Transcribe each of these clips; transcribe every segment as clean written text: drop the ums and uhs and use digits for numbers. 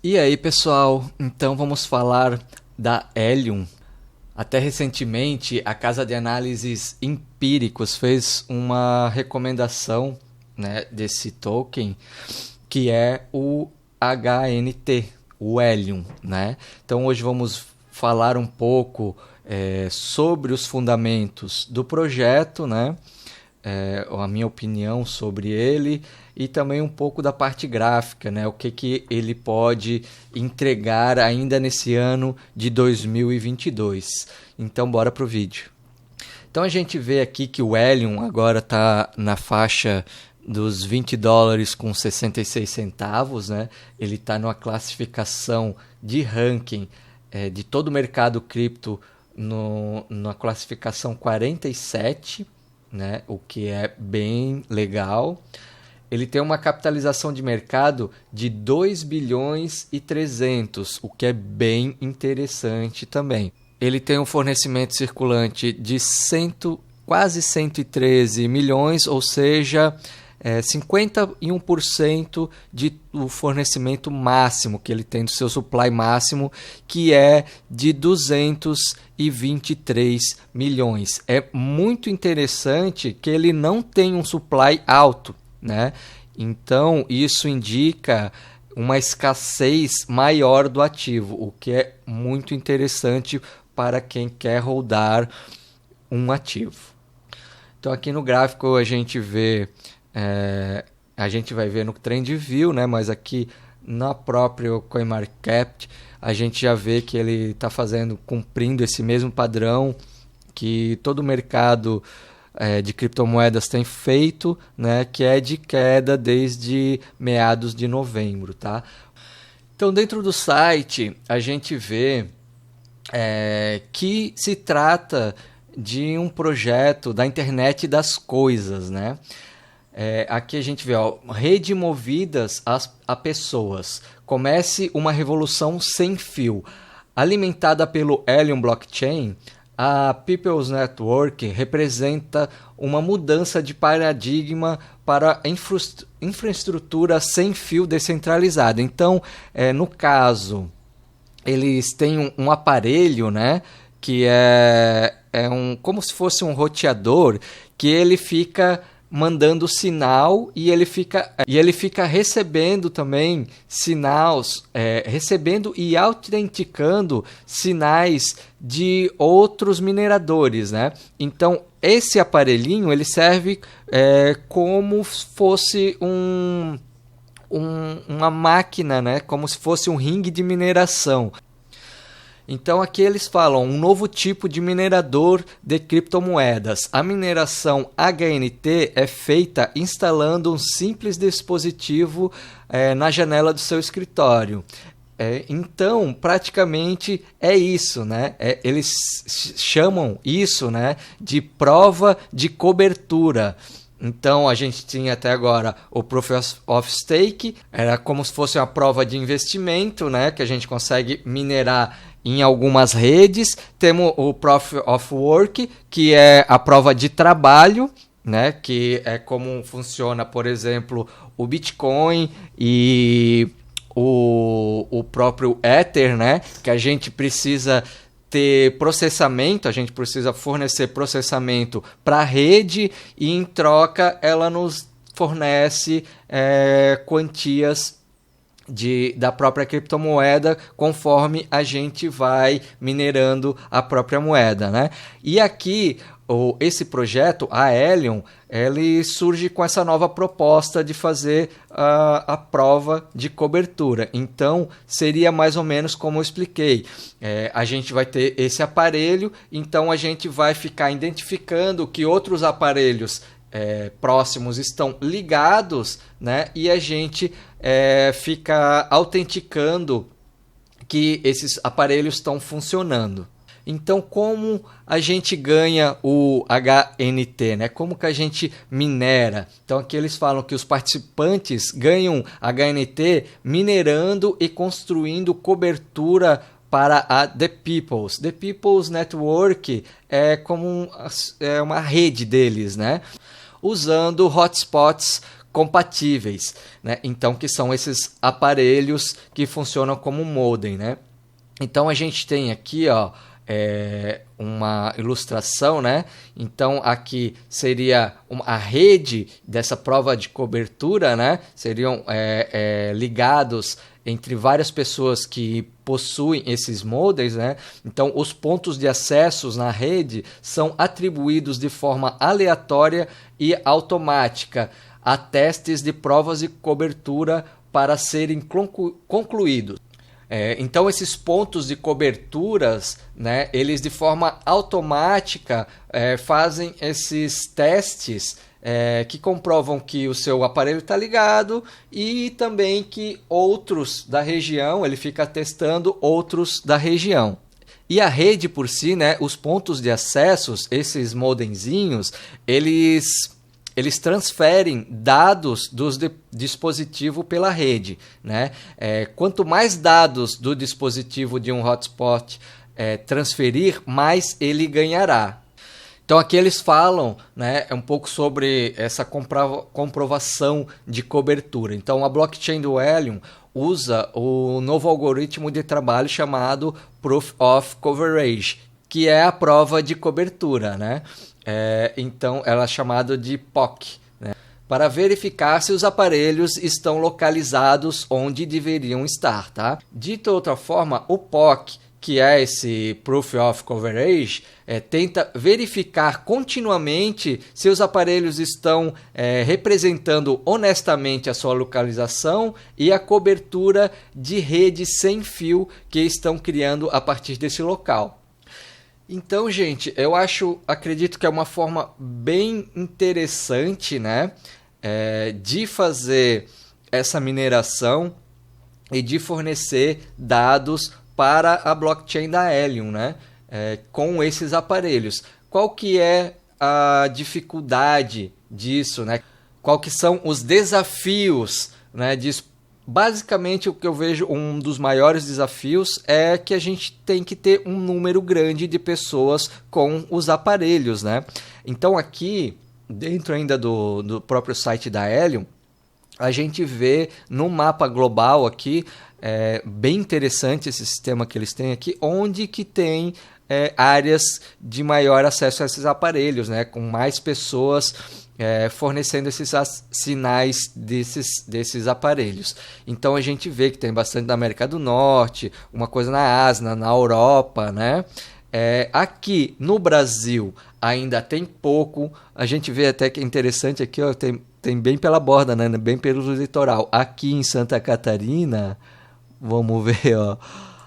E aí, pessoal? Então vamos falar da Helium. Até recentemente, a casa de análises empíricos fez uma recomendação, né, desse token, que é o HNT, o Helium, né? Então hoje vamos falar um pouco sobre os fundamentos do projeto, né? A minha opinião sobre ele e também um pouco da parte gráfica, né? O que ele pode entregar ainda nesse ano de 2022. Então, bora pro vídeo. Então, a gente vê aqui que o Helium agora está na faixa dos $20 com 66 centavos, né? Ele está numa classificação de ranking de todo o mercado cripto na classificação 47, né? O que é bem legal. Ele tem uma capitalização de mercado de 2 bilhões e 300, o que é bem interessante também. Ele tem um fornecimento circulante de quase 113 milhões, ou seja, 51% do fornecimento máximo que ele tem do seu supply máximo, que é de 223 milhões. É muito interessante que ele não tem um supply alto, né? Então isso indica uma escassez maior do ativo, o que é muito interessante para quem quer holdar um ativo. Então aqui no gráfico a gente vê, a gente vai ver no TrendView, né? Mas aqui na própria CoinMarketCap a gente já vê que ele está cumprindo esse mesmo padrão que todo o mercado de criptomoedas tem feito, né, que é de queda desde meados de novembro, tá? Então, dentro do site, a gente vê que se trata de um projeto da internet das coisas, né? Aqui a gente vê, ó, rede movidas a pessoas. Comece uma revolução sem fio. Alimentada pelo Helium Blockchain, a People's Network representa uma mudança de paradigma para infraestrutura sem fio descentralizada. Então, no caso, eles têm um aparelho, né, que é como se fosse um roteador, que ele fica mandando sinal e ele fica recebendo também sinais, recebendo e autenticando sinais de outros mineradores, né? Então esse aparelhinho ele serve como se fosse uma máquina, né? Como se fosse um ringue de mineração. Então aqui eles falam um novo tipo de minerador de criptomoedas. A mineração HNT é feita instalando um simples dispositivo na janela do seu escritório. Então, praticamente é isso, né? Eles chamam isso, né, de prova de cobertura. Então, a gente tinha até agora o Proof of Stake, era como se fosse uma prova de investimento, né, que a gente consegue minerar em algumas redes. Temos o Proof of Work, que é a prova de trabalho, né, que é como funciona, por exemplo, o Bitcoin e o próprio Ether, né, que a gente precisa ter processamento, a gente precisa fornecer processamento para a rede e em troca ela nos fornece quantias da própria criptomoeda conforme a gente vai minerando a própria moeda, né? E aqui esse projeto, a Helium, ele surge com essa nova proposta de fazer a prova de cobertura. Então, seria mais ou menos como eu expliquei. A gente vai ter esse aparelho, então a gente vai ficar identificando que outros aparelhos próximos estão ligados, né? E a gente fica autenticando que esses aparelhos estão funcionando. Então, como a gente ganha o HNT, né? Como que a gente minera? Então, aqui eles falam que os participantes ganham HNT minerando e construindo cobertura para a The People's. The People's Network é como uma rede deles, né? Usando hotspots compatíveis, né? Então, que são esses aparelhos que funcionam como modem, né? Então, a gente tem aqui, ó, uma ilustração, né? Então, aqui seria a rede dessa prova de cobertura, né? Seriam ligados entre várias pessoas que possuem esses modems, né? Então, os pontos de acessos na rede são atribuídos de forma aleatória e automática a testes de provas de cobertura para serem concluídos. Então, esses pontos de coberturas, né, eles de forma automática fazem esses testes que comprovam que o seu aparelho está ligado e também que outros da região, ele fica testando outros da região. E a rede por si, né, os pontos de acessos, esses modemzinhos, eles transferem dados do dispositivo pela rede, né? Quanto mais dados do dispositivo de um hotspot transferir, mais ele ganhará. Então aqui eles falam, né, um pouco sobre essa comprovação de cobertura. Então a blockchain do Helium usa o novo algoritmo de trabalho chamado Proof of Coverage, que é a prova de cobertura, né? Então ela é chamada de POC, né? Para verificar se os aparelhos estão localizados onde deveriam estar, tá? Dito de outra forma, o POC, que é esse Proof of Coverage, tenta verificar continuamente se os aparelhos estão representando honestamente a sua localização e a cobertura de rede sem fio que estão criando a partir desse local. Então, gente, eu acredito que é uma forma bem interessante, né, de fazer essa mineração e de fornecer dados para a blockchain da Helium, né, com esses aparelhos. Qual que é a dificuldade disso, né? Qual que são os desafios, né, disso? Basicamente, o que eu vejo, um dos maiores desafios é que a gente tem que ter um número grande de pessoas com os aparelhos, né? Então aqui, dentro ainda do próprio site da Helium, a gente vê no mapa global aqui, bem interessante esse sistema que eles têm aqui, onde que tem áreas de maior acesso a esses aparelhos, né? Com mais pessoas fornecendo esses sinais desses aparelhos. Então a gente vê que tem bastante na América do Norte, uma coisa na Ásia, na Europa, né? Aqui no Brasil ainda tem pouco. A gente vê até que é interessante aqui, ó, tem bem pela borda, né? Bem pelo litoral. Aqui em Santa Catarina, vamos ver, ó.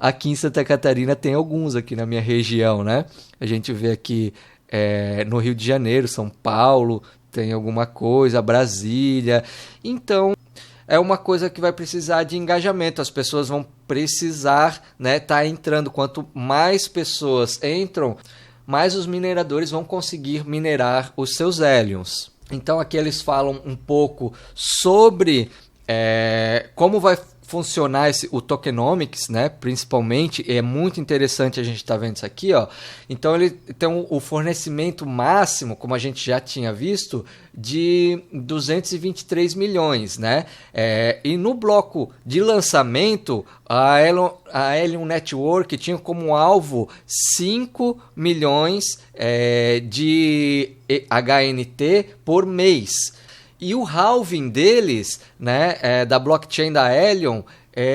Aqui em Santa Catarina tem alguns aqui na minha região, né? A gente vê aqui no Rio de Janeiro, São Paulo, tem alguma coisa, Brasília. Então, é uma coisa que vai precisar de engajamento. As pessoas vão precisar, né, tá entrando. Quanto mais pessoas entram, mais os mineradores vão conseguir minerar os seus Heliums. Então, aqui eles falam um pouco sobre como vai funcionar o tokenomics, né? Principalmente, é muito interessante a gente estar vendo isso aqui, ó. Então ele tem o fornecimento máximo, como a gente já tinha visto, de 223 milhões, né? E no bloco de lançamento, a Helium Network tinha como alvo 5 milhões de HNT por mês. E o halving deles, né, da blockchain da Helium,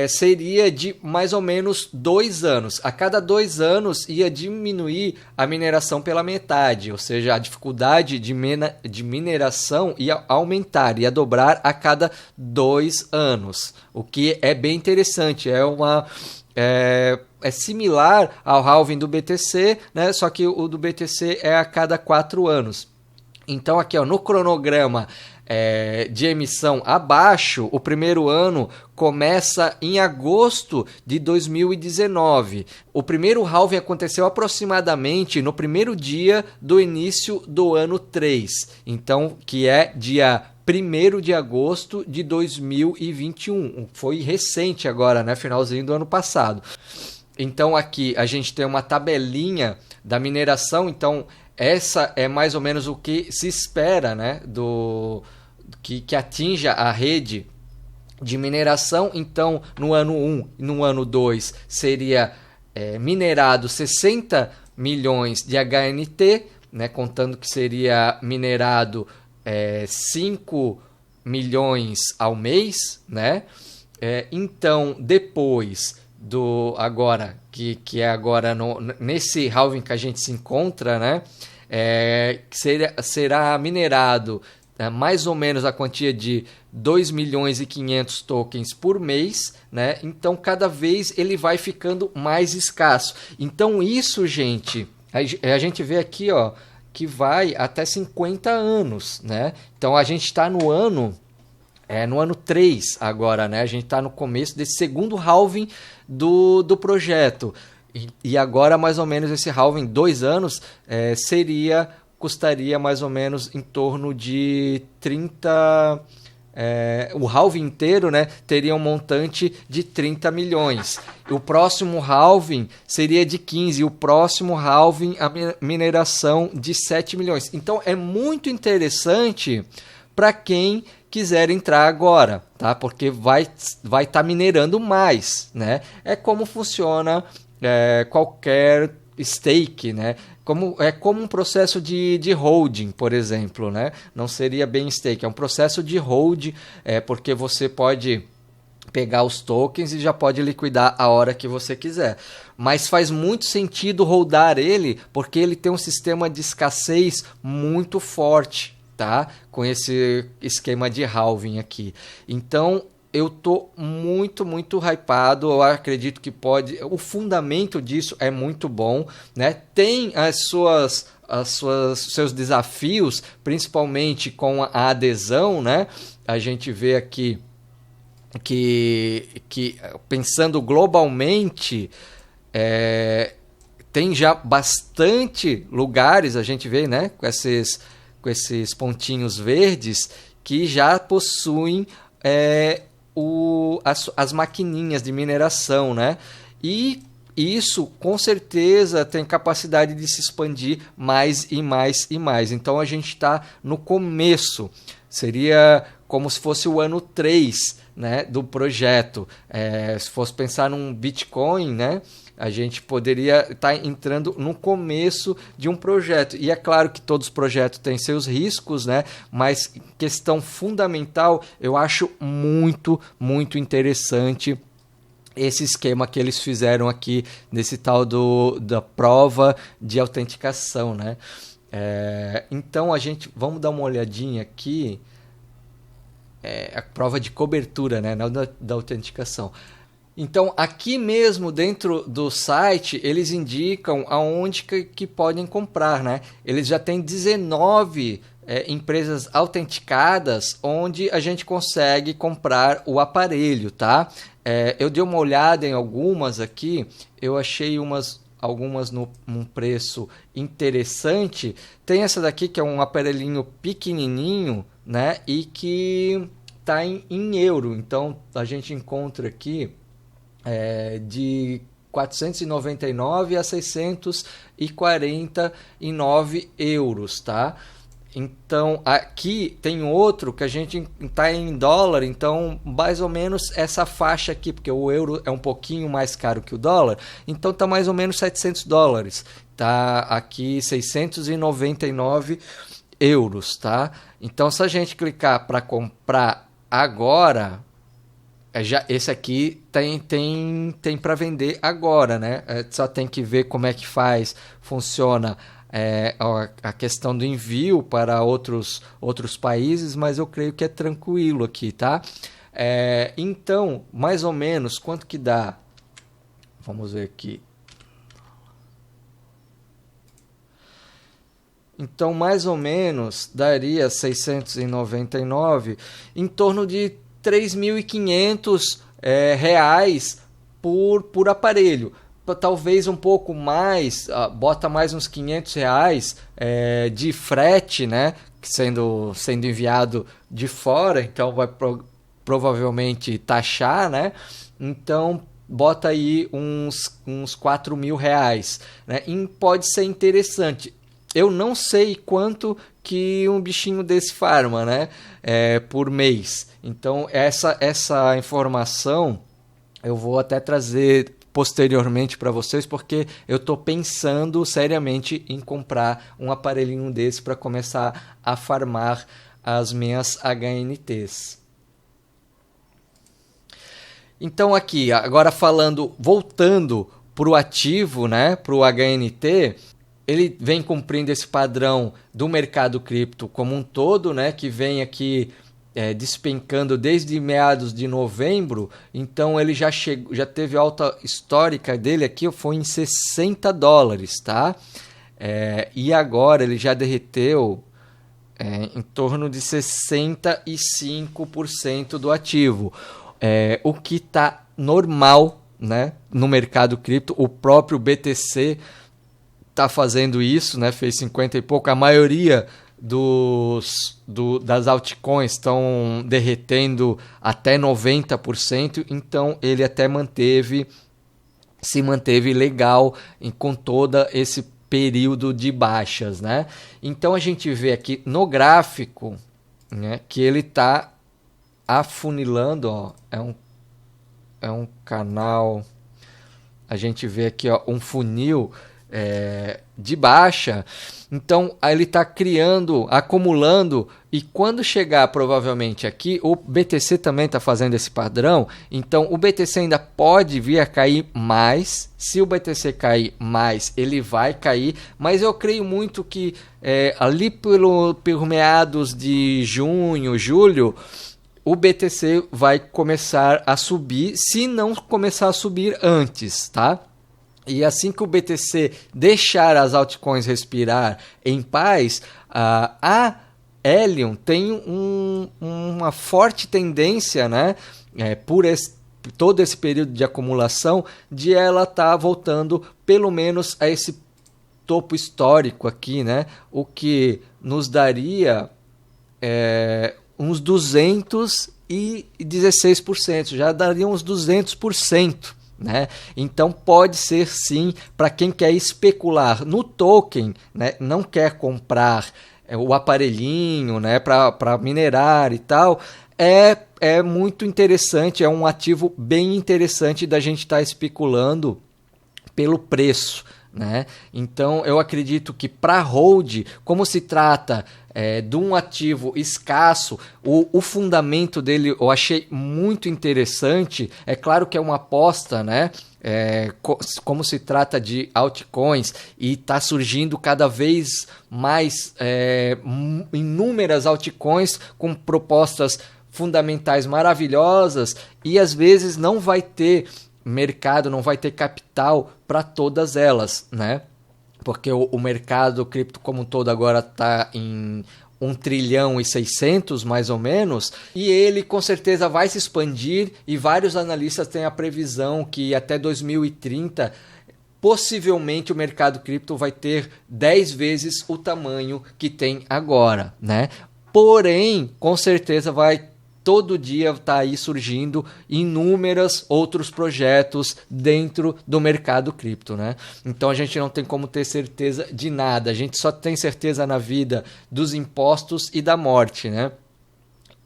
seria de mais ou menos 2 anos. A cada 2 anos ia diminuir a mineração pela metade, ou seja, a dificuldade de mineração ia aumentar, ia dobrar a cada 2 anos, o que é bem interessante. É similar ao halving do BTC, né, só que o do BTC é a cada 4 anos. Então aqui, ó, no cronograma de emissão abaixo, o primeiro ano começa em agosto de 2019. O primeiro halving aconteceu aproximadamente no primeiro dia do início do ano 3, então que é dia 1º de agosto de 2021. Foi recente agora, né? Finalzinho do ano passado. Então aqui a gente tem uma tabelinha da mineração. Então essa é mais ou menos o que se espera, né, que atinja a rede de mineração. Então, no ano 1 e no ano 2 seria minerado 60 milhões de HNT, né, contando que seria minerado 5 milhões ao mês, né? Então, depois do agora, que é agora nesse halving que a gente se encontra, né? Será minerado mais ou menos a quantia de 2 milhões e 500 tokens por mês, né? Então, cada vez ele vai ficando mais escasso. Então, isso, gente, a gente vê aqui, ó, que vai até 50 anos, né? Então, a gente está no ano 3 agora, né? A gente está no começo desse segundo halving do projeto. E agora, mais ou menos, esse halving, 2 anos, custaria mais ou menos em torno de 30... o halving inteiro, né, teria um montante de 30 milhões. O próximo halving seria de 15. O próximo halving, a mineração de 7 milhões. Então, é muito interessante para quem quiser entrar agora, tá? Porque vai estar minerando mais, né? É como funciona qualquer stake, né? É como um processo de holding, por exemplo, né? Não seria bem stake, é um processo de hold, porque você pode pegar os tokens e já pode liquidar a hora que você quiser. Mas faz muito sentido holdar ele, porque ele tem um sistema de escassez muito forte, tá? Com esse esquema de halving aqui. Então, eu tô muito, muito hypado. Eu acredito que o fundamento disso é muito bom, né? Tem seus desafios, principalmente com a adesão, né? A gente vê aqui que pensando globalmente, tem já bastante lugares, a gente vê, né? Com esses pontinhos verdes que já possuem as maquininhas de mineração, né? E isso com certeza tem capacidade de se expandir mais e mais e mais. Então a gente está no começo, seria como se fosse o ano 3, né, do projeto. Se fosse pensar num Bitcoin, né, a gente poderia estar entrando no começo de um projeto. E é claro que todos os projetos têm seus riscos, né? Mas questão fundamental, eu acho muito, muito interessante esse esquema que eles fizeram aqui nesse tal da prova de autenticação, né? Então, vamos dar uma olhadinha aqui. A prova de cobertura, né? Não da autenticação. Então, aqui mesmo dentro do site, eles indicam aonde que podem comprar, né? Eles já têm 19 empresas autenticadas onde a gente consegue comprar o aparelho, tá? Eu dei uma olhada em algumas aqui, eu achei algumas num preço interessante. Tem essa daqui que é um aparelhinho pequenininho, né? E que está em euro. Então, a gente encontra aqui de 499 a 649 euros, tá? Então, aqui tem outro que a gente está em dólar, então mais ou menos essa faixa aqui, porque o euro é um pouquinho mais caro que o dólar, então está mais ou menos $700, tá? Aqui 699 euros, tá? Então, se a gente clicar para comprar agora, esse aqui tem para vender agora, né? Só tem que ver como é que funciona a questão do envio para outros países, mas eu creio que é tranquilo aqui, tá? Então, mais ou menos, quanto que dá? Vamos ver aqui. Então, mais ou menos, daria 699, em torno de 3.500 reais por aparelho. Talvez um pouco mais, bota mais uns 500 reais de frete, né? Sendo enviado de fora, então vai provavelmente taxar, né? Então bota aí uns 4.000 reais, né? E pode ser interessante. Eu não sei quanto que um bichinho desse farma, né? Por mês. Então essa informação eu vou até trazer posteriormente para vocês, porque eu estou pensando seriamente em comprar um aparelhinho desse para começar a farmar as minhas HNTs. Então aqui, agora voltando para o ativo, né, para o HNT, ele vem cumprindo esse padrão do mercado cripto como um todo, né, que vem aqui despencando desde meados de novembro. Então ele já teve alta histórica dele aqui, foi em $60, tá? E agora ele já derreteu em torno de 65% do ativo, o que está normal, né, no mercado cripto. O próprio BTC está fazendo isso, né, fez 50 e pouco. A maioria das altcoins estão derretendo até 90%, então ele até se manteve legal com todo esse período de baixas, né? Então a gente vê aqui no gráfico, né, que ele está afunilando, ó, é um canal, a gente vê aqui, ó, um funil de baixa. Então ele está acumulando, e quando chegar provavelmente aqui, o BTC também está fazendo esse padrão. Então o BTC ainda pode vir a cair mais. Se o BTC cair mais, ele vai cair, mas eu creio muito que ali por meados de junho, julho, o BTC vai começar a subir, se não começar a subir antes, tá? E assim que o BTC deixar as altcoins respirar em paz, a Helium tem uma forte tendência, né, por todo esse período de acumulação, de ela estar voltando pelo menos a esse topo histórico aqui, né, o que nos daria uns 216%, já daria uns 200%. Né? Então pode ser sim, para quem quer especular no token, né? Não quer comprar o aparelhinho, né? Para minerar e tal, é muito interessante, é um ativo bem interessante da gente estar especulando pelo preço. Né? Então eu acredito que para hold, como se trata de um ativo escasso, o fundamento dele eu achei muito interessante. É claro que é uma aposta, né? Como se trata de altcoins e está surgindo cada vez mais inúmeras altcoins com propostas fundamentais maravilhosas, e às vezes não vai ter mercado, não vai ter capital para todas elas, né? Porque o mercado cripto como um todo agora está em 1,6 trilhão mais ou menos, e ele com certeza vai se expandir, e vários analistas têm a previsão que até 2030 possivelmente o mercado cripto vai ter 10 vezes o tamanho que tem agora, né? Porém, com certeza vai todo dia está aí surgindo inúmeros outros projetos dentro do mercado cripto, né? Então a gente não tem como ter certeza de nada, a gente só tem certeza na vida dos impostos e da morte, né?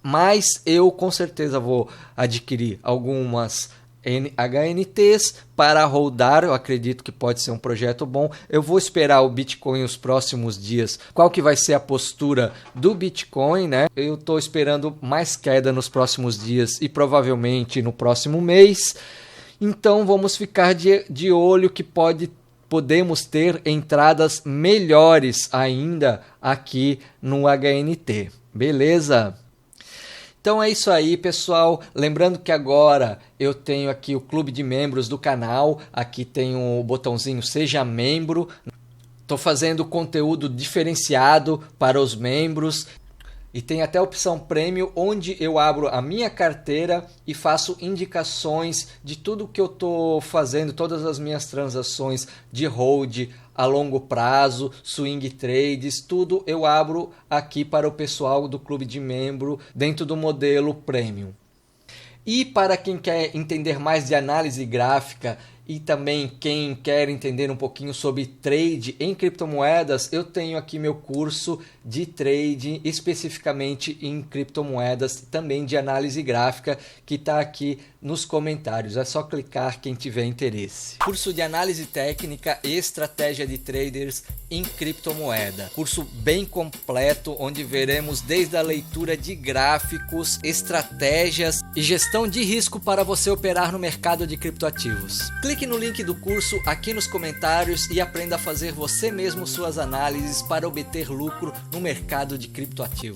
Mas eu com certeza vou adquirir algumas HNTs para rodar. Eu acredito que pode ser um projeto bom. Eu vou esperar o Bitcoin os próximos dias. Qual que vai ser a postura do Bitcoin, né? Eu estou esperando mais queda nos próximos dias e provavelmente no próximo mês. Então vamos ficar de olho que podemos ter entradas melhores ainda aqui no HNT. Beleza? Então é isso aí, pessoal. Lembrando que agora eu tenho aqui o clube de membros do canal. Aqui tem o botãozinho Seja Membro. Estou fazendo conteúdo diferenciado para os membros. E tem até a opção Premium, onde eu abro a minha carteira e faço indicações de tudo que eu estou fazendo, todas as minhas transações de hold a longo prazo, swing trades, tudo eu abro aqui para o pessoal do clube de membro dentro do modelo Premium. E para quem quer entender mais de análise gráfica e também quem quer entender um pouquinho sobre trade em criptomoedas, eu tenho aqui meu curso de trade especificamente em criptomoedas, também de análise gráfica, que está aqui nos comentários. É só clicar quem tiver interesse. Curso de análise técnica e estratégia de traders em criptomoeda. Curso bem completo, onde veremos desde a leitura de gráficos, estratégias e gestão de risco para você operar no mercado de criptoativos. Clique no link do curso aqui nos comentários e aprenda a fazer você mesmo suas análises para obter lucro no mercado de criptoativos.